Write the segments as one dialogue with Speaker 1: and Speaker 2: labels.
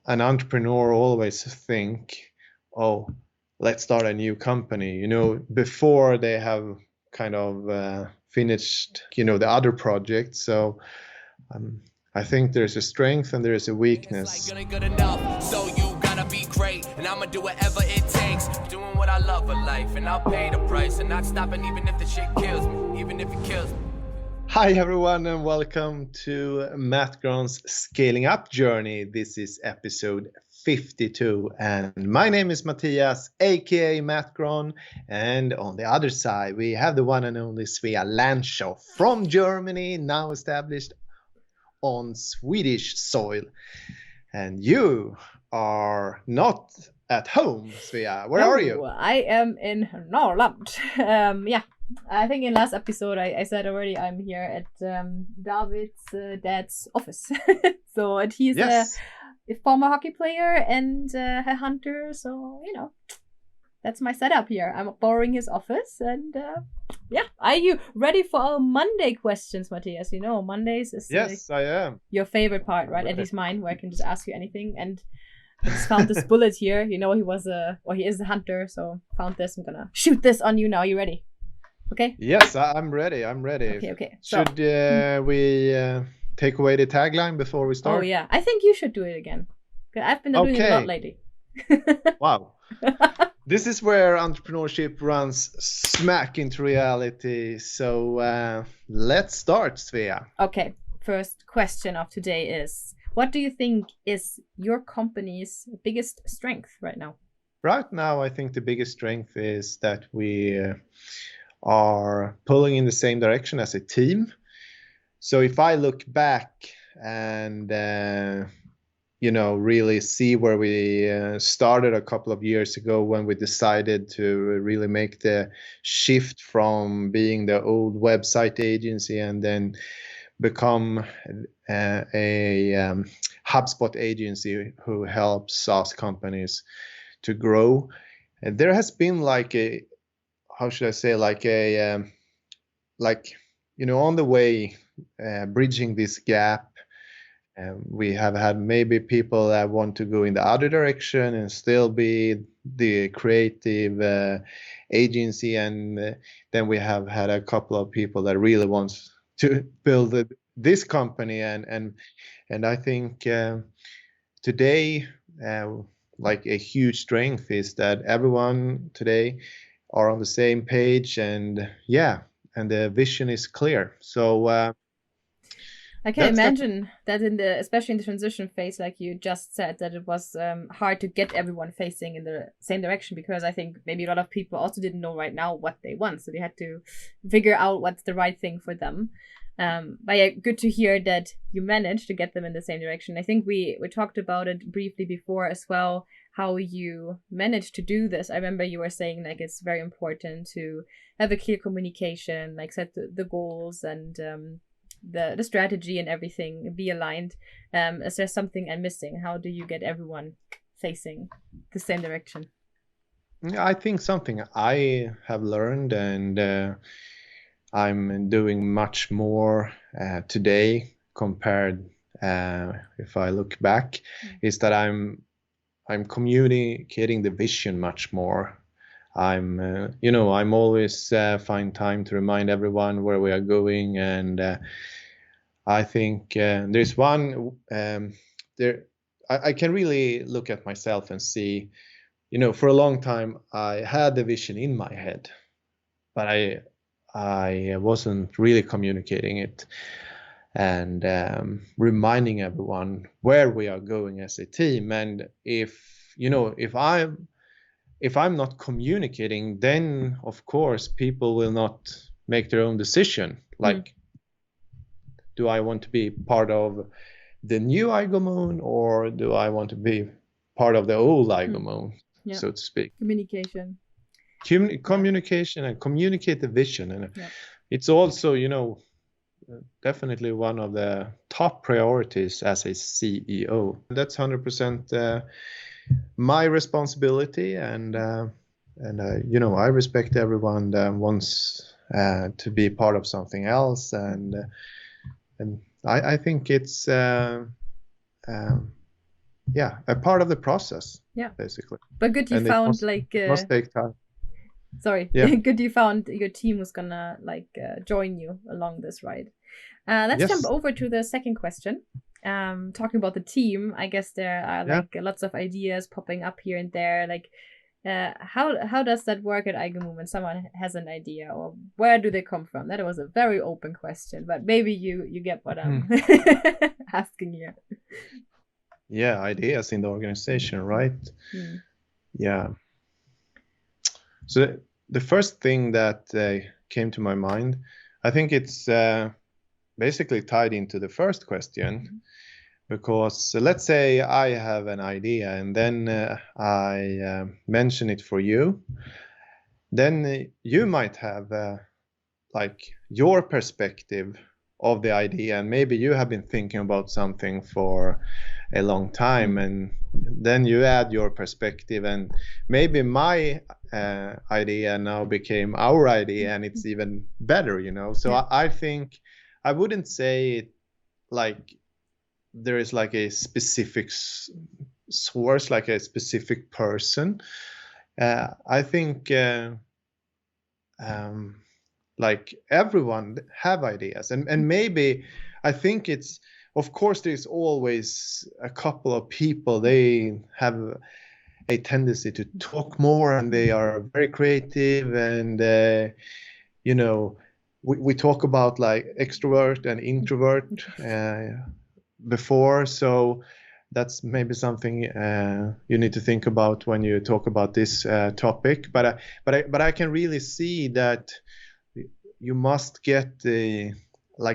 Speaker 1: an entrepreneur always think, oh, let's start a new company, before they have kind of finished, the other project. So I think there's a strength and there's a weakness.
Speaker 2: It's like good enough, so you gotta be great, and I'ma do whatever it takes. Doing what I love in life, and I'll pay the price, and not stopping even if the shit kills me, even if it kills me.
Speaker 1: Hi everyone, and welcome to MattGron's Scaling Up Journey. This is episode 52, and my name is Mattias, aka MattGron, and on the other side we have the one and only Svea Landshow from Germany, now established on Swedish soil. And you are not at home, Svea. Where are you?
Speaker 3: I am in Norrland. I think in last episode I said already I'm here at David's dad's office. And he's
Speaker 1: Yes.
Speaker 3: a former hockey player and a hunter, so that's my setup here. I'm borrowing his office, and are you ready for our Monday questions, Mattias? Mondays is
Speaker 1: Yes, I am.
Speaker 3: your favorite part, right? At least mine, where I can just ask you anything. And I just found this bullet here. He is a hunter, so found this. I'm gonna shoot this on you now. You ready? Okay.
Speaker 1: Yes, I'm ready.
Speaker 3: Okay.
Speaker 1: Should we take away the tagline before we start?
Speaker 3: Oh yeah, I think you should do it again. 'Cause I've been doing it a lot lately.
Speaker 1: Wow. This is where entrepreneurship runs smack into reality. So let's start, Svea.
Speaker 3: Okay. First question of today is: what do you think is your company's biggest strength right now?
Speaker 1: Right now, I think the biggest strength is that we are pulling in the same direction as a team. So if I look back and really see where we started a couple of years ago when we decided to really make the shift from being the old website agency and then become a HubSpot agency who helps SaaS companies to grow. And there has been on the way, bridging this gap. We have had maybe people that want to go in the other direction and still be the creative agency, and then we have had a couple of people that really wants to build this company, and I think today a huge strength is that everyone today are on the same page, and the vision is clear. So
Speaker 3: I can imagine that especially in the transition phase, like you just said, that it was hard to get everyone facing in the same direction, because I think maybe a lot of people also didn't know right now what they want, so they had to figure out what's the right thing for them. But yeah, good to hear that you managed to get them in the same direction. I think we talked about it briefly before as well, how you managed to do this. I remember you were saying it's very important to have a clear communication, set the goals and the strategy and everything be aligned. Is there something I'm missing? How do you get everyone facing the same direction?
Speaker 1: I think something I have learned, and I'm doing much more today compared if I look back, is that I'm communicating the vision much more. I'm always find time to remind everyone where we are going, and I think there's one I can really look at myself and see, for a long time I had the vision in my head, but I wasn't really communicating it and reminding everyone where we are going as a team. And if I'm not communicating, then of course people will not make their own decision. Do I want to be part of the new iGoMoon, or do I want to be part of the old iGoMoon, so to speak?
Speaker 3: Communication.
Speaker 1: Communication and communicate the vision. And it's also, definitely one of the top priorities as a CEO. That's 100% my responsibility, and I respect everyone that wants to be part of something else, and I think it's a part of the process.
Speaker 3: Yeah,
Speaker 1: basically.
Speaker 3: But good you
Speaker 1: and
Speaker 3: found
Speaker 1: it must take time.
Speaker 3: Sorry.
Speaker 1: Yeah.
Speaker 3: Good you found your team was gonna join you along this ride. Let's jump over to the second question. Talking about the team, I guess there are lots of ideas popping up here and there. How does that work at iGoMoon when someone has an idea, or where do they come from? That was a very open question, but maybe you get what I'm asking here.
Speaker 1: Yeah, ideas in the organization, right? Yeah. So the first thing that came to my mind, I think it's basically tied into the first question, because let's say I have an idea and then I mention it for you. Then you might have your perspective of the idea, and maybe you have been thinking about something for a long time, and then you add your perspective, and maybe my idea now became our idea, and it's even better, so I think I wouldn't say it there is a specific source, a specific person. I think everyone have ideas, and maybe I think it's, of course, there's always a couple of people, they have a tendency to talk more, and they are very creative, and we talk about extrovert and introvert before, so that's maybe something you need to think about when you talk about this topic. But I can really see that you must get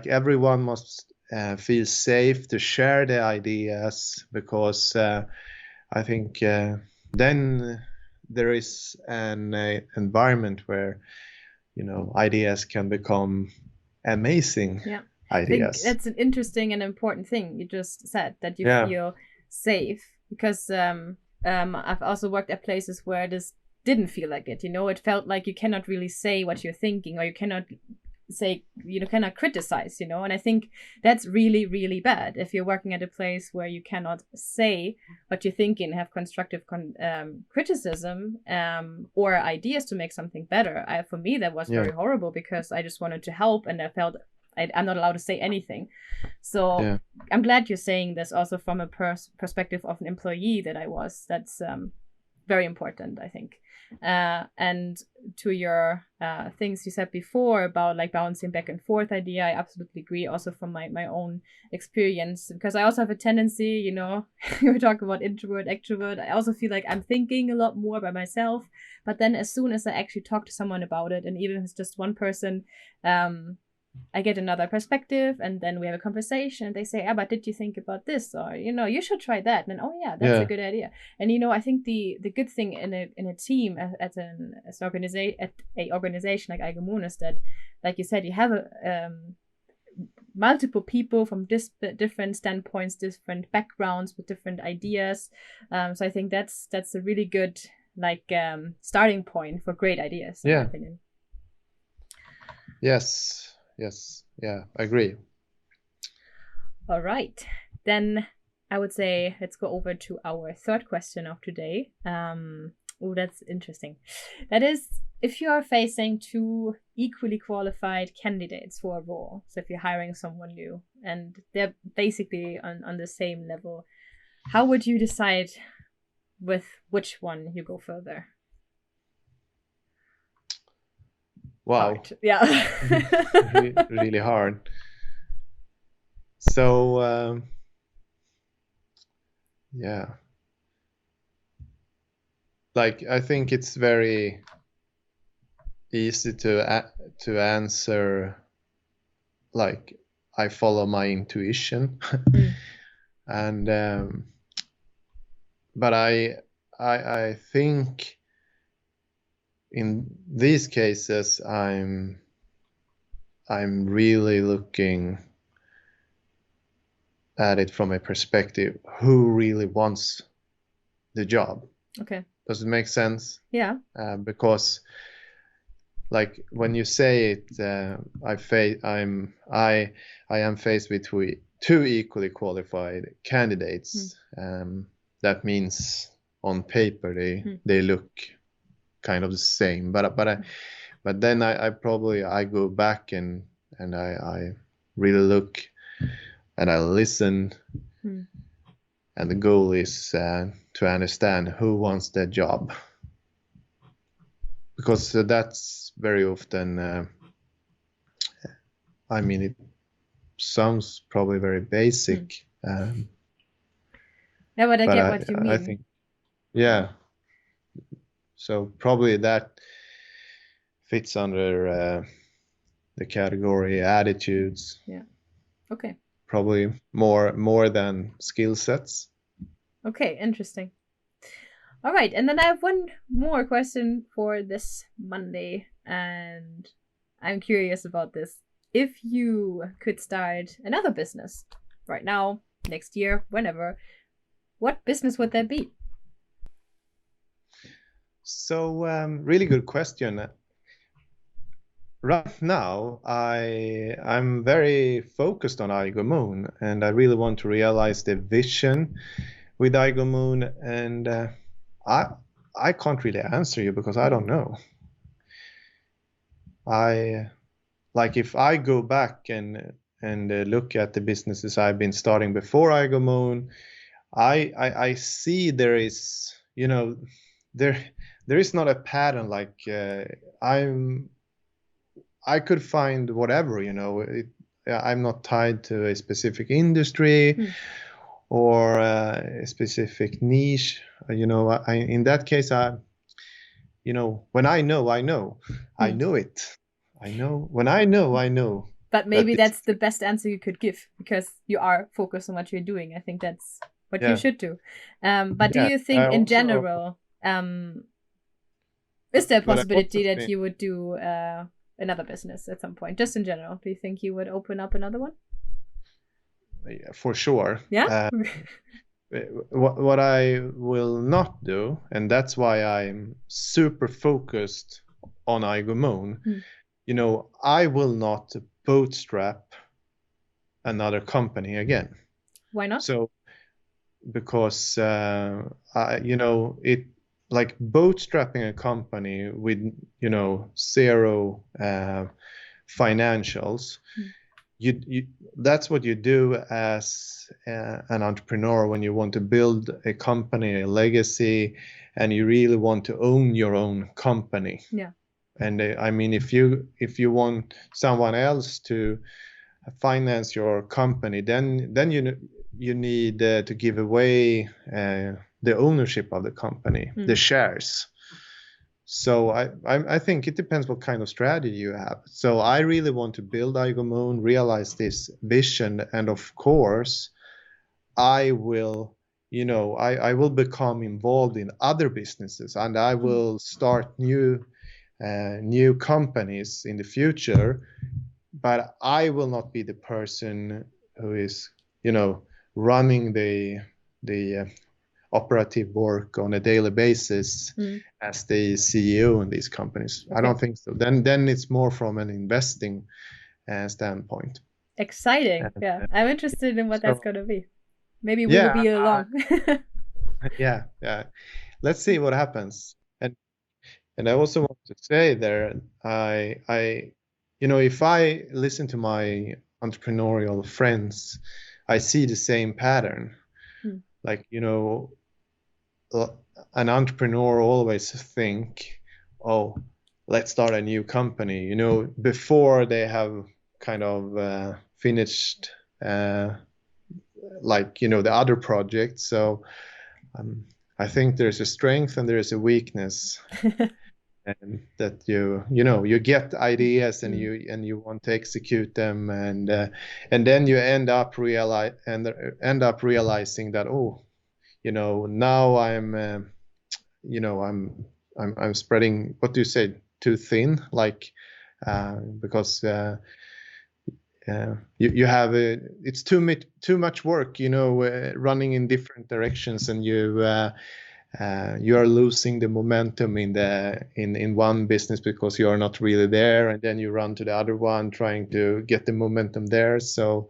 Speaker 1: everyone must feel safe to share their ideas, because I think then there is an environment where ideas can become amazing. Ideas.
Speaker 3: I think that's an interesting and important thing you just said, that you feel safe, because I've also worked at places where this didn't feel like it. It felt like you cannot really say what you're thinking, or you cannot say, cannot criticize, and I think that's really, really bad if you're working at a place where you cannot say what you're thinking, have constructive criticism or ideas to make something better. For me, that was very horrible, because I just wanted to help, and I felt I'm not allowed to say anything. So I'm glad you're saying this also from a perspective of an employee that I was. That's very important, I think. And to your things you said before about bouncing back and forth idea, I absolutely agree, also from my own experience, because I also have a tendency, you were talking about introvert, extrovert. I also feel like I'm thinking a lot more by myself, but then as soon as I actually talk to someone about it, and even if it's just one person, I get another perspective, and then we have a conversation, and they say, but did you think about this? Or, you should try that. And then, that's a good idea. And, I think the good thing in a team at an organization like iGoMoon is that, like you said, you have multiple people from different standpoints, different backgrounds with different ideas. So I think that's a really good starting point for great ideas, in my opinion.
Speaker 1: Yes, I agree.
Speaker 3: All right, then I would say let's go over to our third question of today. That's interesting. That is, if you are facing two equally qualified candidates for a role, so if you're hiring someone new and they're basically on the same level, how would you decide with which one you go further?
Speaker 1: Wow.
Speaker 3: Hard. Yeah.
Speaker 1: Really hard. So, I think it's very easy to answer, I follow my intuition. And but I think in these cases I'm really looking at it from a perspective who really wants the job.
Speaker 3: Okay.
Speaker 1: Does it make sense?
Speaker 3: Yeah.
Speaker 1: Because when you say it, I am faced with two equally qualified candidates. that means on paper they look kind of the same, but then I probably go back and I really look and I listen, and the goal is to understand who wants that job, because that's very often I mean, it sounds probably very basic.
Speaker 3: Yeah, but I get what you mean.
Speaker 1: I think, yeah. So probably that fits under the category attitudes.
Speaker 3: Yeah. Okay.
Speaker 1: Probably more than skill sets.
Speaker 3: Okay, interesting. All right, and then I have one more question for this Monday, and I'm curious about this. If you could start another business right now, next year, whenever, what business would that be?
Speaker 1: So, really good question. Right now, I'm very focused on iGoMoon, and I really want to realize the vision with iGoMoon, and I can't really answer you because I don't know. If I go back and look at the businesses I've been starting before iGoMoon, I see there is, there is not a pattern. Like I could find whatever, I'm not tied to a specific industry or a specific niche. In that case, when I know, I know it. I know when I know.
Speaker 3: But maybe that's the best answer you could give, because you are focused on what you're doing. I think that's what you should do. But do you think in general, is there a possibility that you would do another business at some point? Just in general, do you think you would open up another one?
Speaker 1: Yeah, for sure.
Speaker 3: Yeah.
Speaker 1: What I will not do, and that's why I'm super focused on iGoMoon, I will not bootstrap another company again.
Speaker 3: Why not?
Speaker 1: So, because it, like bootstrapping a company with zero financials, you that's what you do as an entrepreneur when you want to build a company, a legacy, and you really want to own your own company.
Speaker 3: Yeah.
Speaker 1: And I mean, if you want someone else to finance your company, then you need to give away the ownership of the company, the shares. So I think it depends what kind of strategy you have. So I really want to build iGoMoon, realize this vision, and of course, I will become involved in other businesses, and I will start new companies in the future. But I will not be the person who is running the operative work on a daily basis as the CEO in these companies. Okay. I don't think so. Then it's more from an investing standpoint.
Speaker 3: Exciting. Yeah. I'm interested in what that's going to be. Maybe we will be along.
Speaker 1: Yeah. Let's see what happens. And I also want to say there, if I listen to my entrepreneurial friends, I see the same pattern. Like, an entrepreneur always think, oh, let's start a new company, before they have kind of finished, the other project. So I think there's a strength and there's a weakness. And that you get ideas and you want to execute them, and then you end up realizing that, now I'm spreading, what do you say, too thin, like because you have it's too much work, running in different directions, and you are losing the momentum in one business because you are not really there, and then you run to the other one trying to get the momentum there. So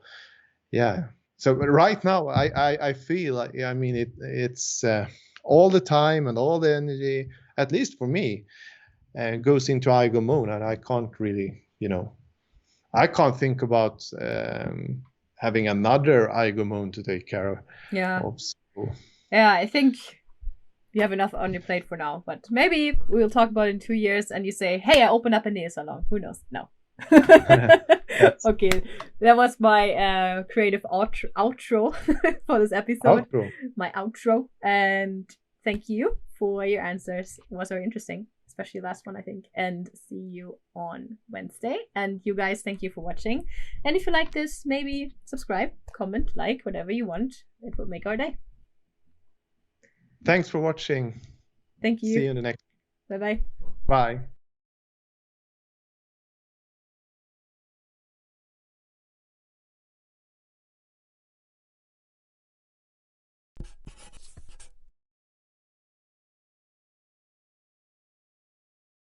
Speaker 1: So right now, I feel like, I mean, it's all the time and all the energy, at least for me, goes into iGoMoon, and I can't really, I can't think about having another iGoMoon to take care of.
Speaker 3: Yeah.
Speaker 1: So.
Speaker 3: Yeah, I think you have enough on your plate for now, but maybe we'll talk about it in 2 years and you say, hey, I opened up a nail salon. Who knows? No. Okay, that was my creative outro for this episode. My outro. And thank you for your answers. It was very interesting, especially the last one, I think. And see you on Wednesday. And you guys, thank you for watching. And if you like this, maybe subscribe, comment, like, whatever you want. It will make our day.
Speaker 1: Thanks for watching.
Speaker 3: Thank you.
Speaker 1: See you in the next.
Speaker 3: Bye-bye.
Speaker 1: Bye.